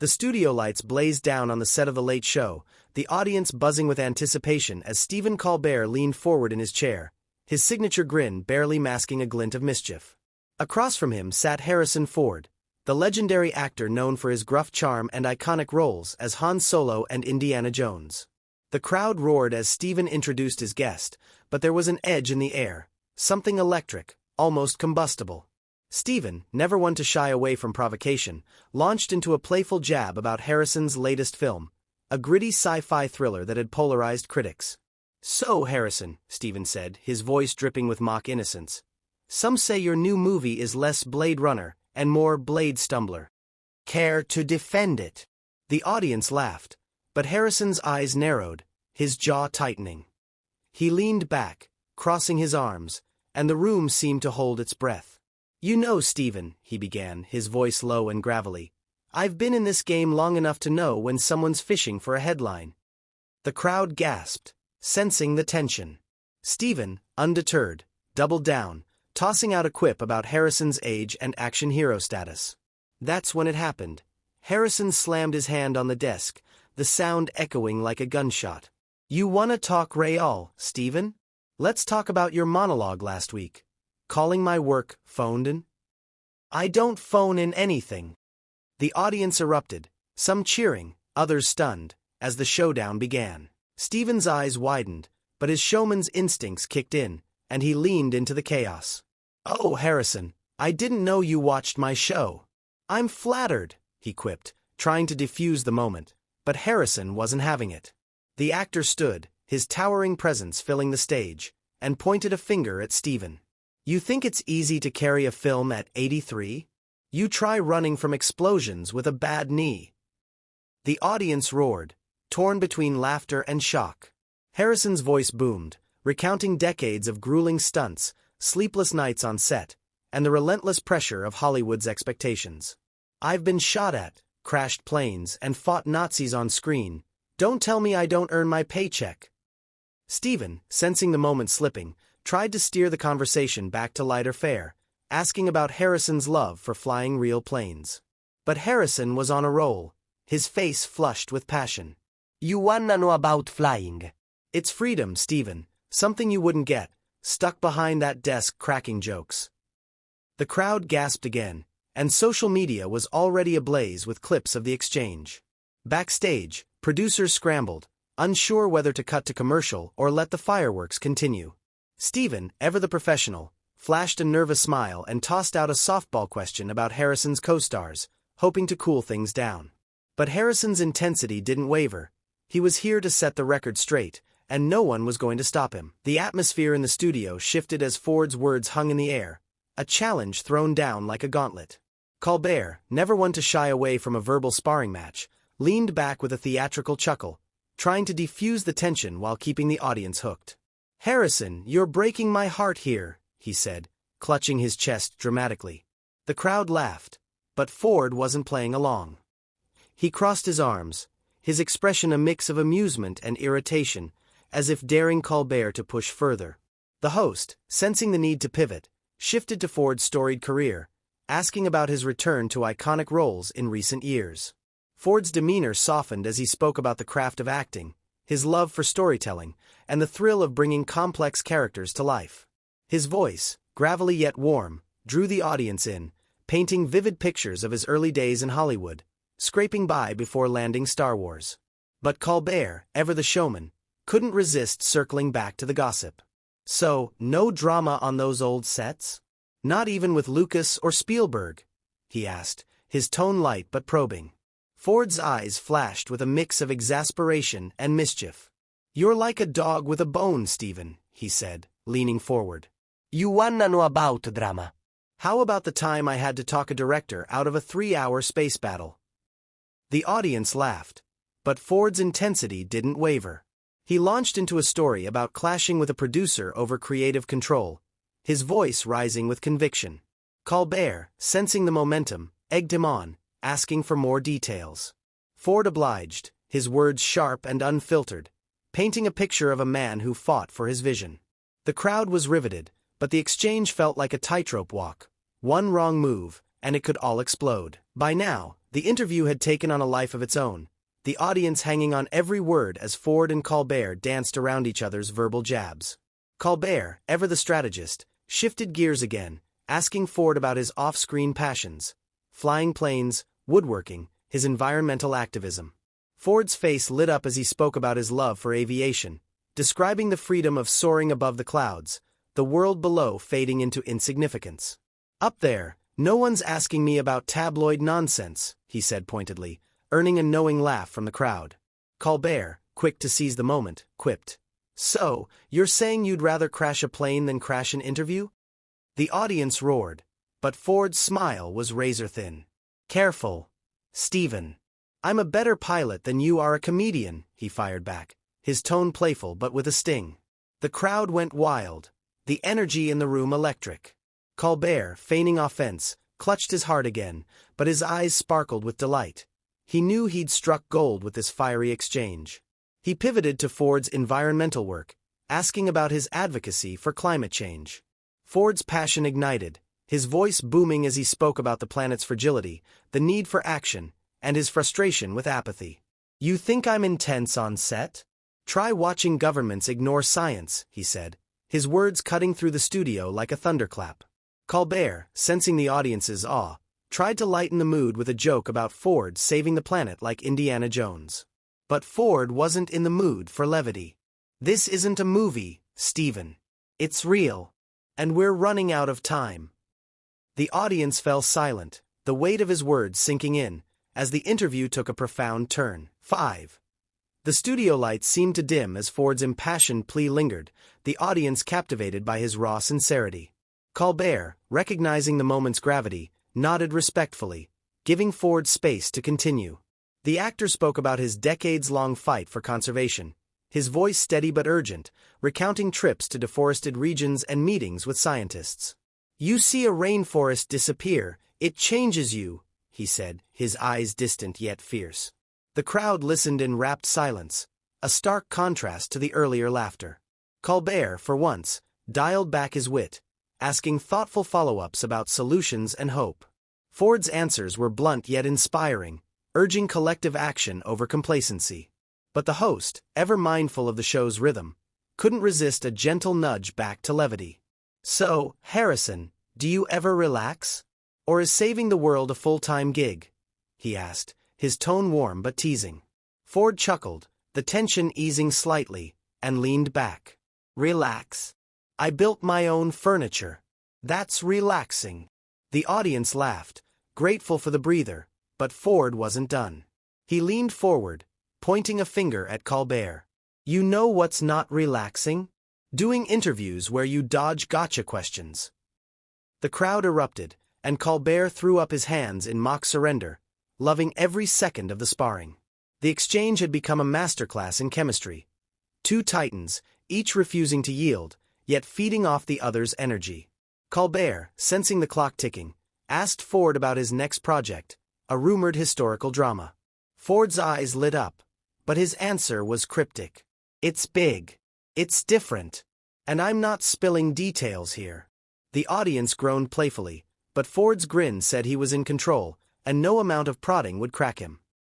The studio lights blazed down on the set of The Late Show, the audience buzzing with anticipation as Stephen Colbert leaned forward in his chair, his signature grin barely masking a glint of mischief. Across from him sat Harrison Ford, the legendary actor known for his gruff charm and iconic roles as Han Solo and Indiana Jones. The crowd roared as Stephen introduced his guest, but there was an edge in the air, something electric, almost combustible. Stephen, never one to shy away from provocation, launched into a playful jab about Harrison's latest film, a gritty sci-fi thriller that had polarized critics. "So, Harrison," Stephen said, his voice dripping with mock innocence, "some say your new movie is less Blade Runner and more Blade Stumbler. Care to defend it?" The audience laughed, but Harrison's eyes narrowed, his jaw tightening. He leaned back, crossing his arms, and the room seemed to hold its breath. "You know, Stephen," he began, his voice low and gravelly, "I've been in this game long enough to know when someone's fishing for a headline." The crowd gasped, sensing the tension. Stephen, undeterred, doubled down, tossing out a quip about Harrison's age and action hero status. That's when it happened. Harrison slammed his hand on the desk, the sound echoing like a gunshot. "You wanna talk real, Stephen? Let's talk about your monologue last week. Calling my work phoned in?" "I don't phone in anything." The audience erupted, some cheering, others stunned, as the showdown began. Stephen's eyes widened, but his showman's instincts kicked in, and he leaned into the chaos. "Oh, Harrison, I didn't know you watched my show." "I'm flattered," he quipped, trying to defuse the moment, but Harrison wasn't having it. The actor stood, his towering presence filling the stage, and pointed a finger at Stephen. "You think it's easy to carry a film at 83? You try running from explosions with a bad knee." The audience roared, torn between laughter and shock. Harrison's voice boomed, recounting decades of grueling stunts, sleepless nights on set, and the relentless pressure of Hollywood's expectations. "I've been shot at, crashed planes, and fought Nazis on screen. Don't tell me I don't earn my paycheck." Stephen, sensing the moment slipping, tried to steer the conversation back to lighter fare, asking about Harrison's love for flying real planes. But Harrison was on a roll, his face flushed with passion. "You wanna know about flying? It's freedom, Stephen, something you wouldn't get, stuck behind that desk cracking jokes." The crowd gasped again, and social media was already ablaze with clips of the exchange. Backstage, producers scrambled, unsure whether to cut to commercial or let the fireworks continue. Stephen, ever the professional, flashed a nervous smile and tossed out a softball question about Harrison's co-stars, hoping to cool things down. But Harrison's intensity didn't waver. He was here to set the record straight, and no one was going to stop him. The atmosphere in the studio shifted as Ford's words hung in the air, a challenge thrown down like a gauntlet. Colbert, never one to shy away from a verbal sparring match, leaned back with a theatrical chuckle, trying to defuse the tension while keeping the audience hooked. "Harrison, you're breaking my heart here," he said, clutching his chest dramatically. The crowd laughed, but Ford wasn't playing along. He crossed his arms, his expression a mix of amusement and irritation, as if daring Colbert to push further. The host, sensing the need to pivot, shifted to Ford's storied career, asking about his return to iconic roles in recent years. Ford's demeanor softened as he spoke about the craft of acting, his love for storytelling, and the thrill of bringing complex characters to life. His voice, gravelly yet warm, drew the audience in, painting vivid pictures of his early days in Hollywood, scraping by before landing Star Wars. But Colbert, ever the showman, couldn't resist circling back to the gossip. "So, no drama on those old sets? Not even with Lucas or Spielberg?" he asked, his tone light but probing. Ford's eyes flashed with a mix of exasperation and mischief. "You're like a dog with a bone, Stephen," he said, leaning forward. "You wanna know about drama? How about the time I had to talk a director out of a 3-hour space battle?" The audience laughed, but Ford's intensity didn't waver. He launched into a story about clashing with a producer over creative control, his voice rising with conviction. Colbert, sensing the momentum, egged him on, asking for more details. Ford obliged, his words sharp and unfiltered, painting a picture of a man who fought for his vision. The crowd was riveted, but the exchange felt like a tightrope walk. One wrong move, and it could all explode. By now, The interview had taken on a life of its own, the audience hanging on every word as Ford and Colbert danced around each other's verbal jabs. Colbert, ever the strategist, shifted gears again, asking Ford about his off-screen passions: flying planes, woodworking, his environmental activism. Ford's face lit up as he spoke about his love for aviation, describing the freedom of soaring above the clouds, the world below fading into insignificance. "Up there, no one's asking me about tabloid nonsense," he said pointedly, earning a knowing laugh from the crowd. Colbert, quick to seize the moment, quipped, "So, you're saying you'd rather crash a plane than crash an interview?" The audience roared, but Ford's smile was razor-thin. "Careful, Stephen. I'm a better pilot than you are a comedian," he fired back, his tone playful but with a sting. The crowd went wild, the energy in the room electric. Colbert, feigning offense, clutched his heart again, but his eyes sparkled with delight. He knew he'd struck gold with this fiery exchange. He pivoted to Ford's environmental work, asking about his advocacy for climate change. Ford's passion ignited, his voice booming as he spoke about the planet's fragility, the need for action, and his frustration with apathy. "You think I'm intense on set? Try watching governments ignore science," he said, his words cutting through the studio like a thunderclap. Colbert, sensing the audience's awe, tried to lighten the mood with a joke about Ford saving the planet like Indiana Jones. But Ford wasn't in the mood for levity. "This isn't a movie, Stephen. It's real. And we're running out of time." The audience fell silent, the weight of his words sinking in, as the interview took a profound turn. 5. The studio lights seemed to dim as Ford's impassioned plea lingered, the audience captivated by his raw sincerity. Colbert, recognizing the moment's gravity, nodded respectfully, giving Ford space to continue. The actor spoke about his decades-long fight for conservation, his voice steady but urgent, recounting trips to deforested regions and meetings with scientists. "You see a rainforest disappear, it changes you," he said, his eyes distant yet fierce. The crowd listened in rapt silence, a stark contrast to the earlier laughter. Colbert, for once, dialed back his wit, asking thoughtful follow-ups about solutions and hope. Ford's answers were blunt yet inspiring, urging collective action over complacency. But the host, ever mindful of the show's rhythm, couldn't resist a gentle nudge back to levity. "So, Harrison, do you ever relax? Or is saving the world a full-time gig?" he asked, his tone warm but teasing. Ford chuckled, the tension easing slightly, and leaned back. "Relax. I built my own furniture. That's relaxing." The audience laughed, grateful for the breather, but Ford wasn't done. He leaned forward, pointing a finger at Colbert. "You know what's not relaxing? Doing interviews where you dodge gotcha questions." The crowd erupted, and Colbert threw up his hands in mock surrender, loving every second of the sparring. The exchange had become a masterclass in chemistry. Two titans, each refusing to yield, yet feeding off the other's energy. Colbert, sensing the clock ticking, asked Ford about his next project, a rumored historical drama. Ford's eyes lit up, but his answer was cryptic. "It's big. It's different. And I'm not spilling details here." The audience groaned playfully, but Ford's grin said he was in control, and no amount of prodding would crack him.